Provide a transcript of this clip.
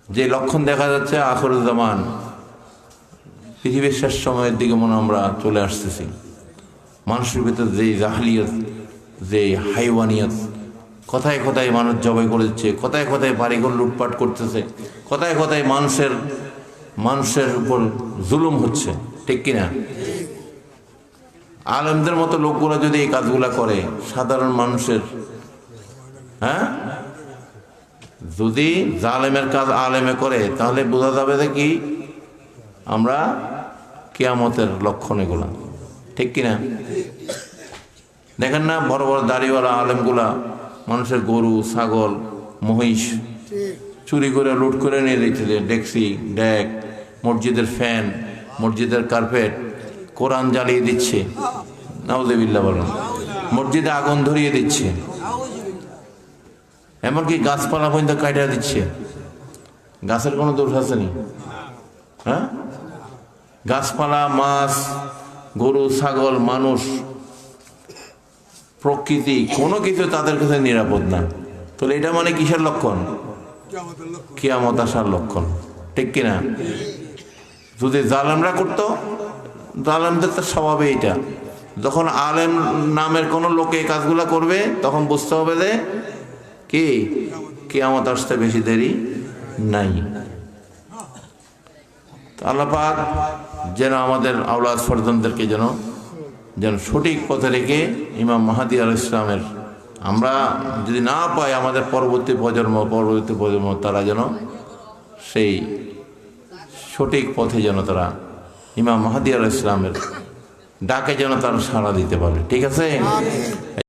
যে লক্ষণ দেখা যাচ্ছে আখিরুল জামান, পৃথিবীর শেষ সময়ের দিকে মনে আমরা চলে আসতেছি। মানুষের ভিতর যে জাহলিয়ত, যে হাইওয়ানিয়ত, কথায় কথায় মানুষ জবাই করে দিচ্ছে, কথায় কথায় বাড়িঘর লুটপাট করতেছে, কথায় কথায় মানুষের উপর জুলুম হচ্ছে, ঠিক কিনা? আলেমদের মতো লোকগুলো যদি এই কাজগুলা করে, সাধারণ মানুষের, হ্যাঁ, যদি জালেমের কাজ আলেমে করে, তাহলে বোঝা যাবে যে কি আমরা কিয়ামতের লক্ষণ এগুলা, ঠিক কিনা? দেখেন না, বড় বড় দাড়িওয়ালা আলেমগুলা মানুষের গরু, ছাগল, মহিষ চুরি করে লুট করে নিয়ে দিচ্ছে, ডেকসি, ডেক, মসজিদের ফ্যান, মসজিদের কার্পেট, কোরআন জ্বালিয়ে দিচ্ছে, নাউযুবিল্লাহ বলেন, মসজিদে আগুন ধরিয়ে দিচ্ছে, এমনকি গাছপালা পর্যন্ত কাটিয়ে দিচ্ছে। গাছের কোনো দোষ আসেনি, হ্যাঁ? গাছপালা, মাছ, গরু, ছাগল, মানুষ, প্রকৃতি, কোনো কিছু তাদের কাছে নিরাপদ না। তাহলে এটা মানে কিসের লক্ষণ? কিয়ামত আসার লক্ষণ, ঠিক কিনা? যদি জালেমরা করতো, জালেমদের তো স্বভাবে এটা, যখন আলেম নামের কোনো লোকে এই কাজগুলা করবে, তখন বুঝতে হবে যে কি কিয়ামত আসতে বেশি দেরি নাই। আল্লাহ পাক যেন আমাদের আওলাদ ফরজনদেরকে যেন সঠিক পথে রেখে ইমাম মাহদী আলাইহিস সালামের, আমরা যদি না পাই, আমাদের পরবর্তী প্রজন্ম তারা যেন সেই সঠিক পথে যেন তারা ইমাম মাহদী আলাইহিস সালামের ডাকে যেন তারা সাড়া দিতে পারে, ঠিক আছে?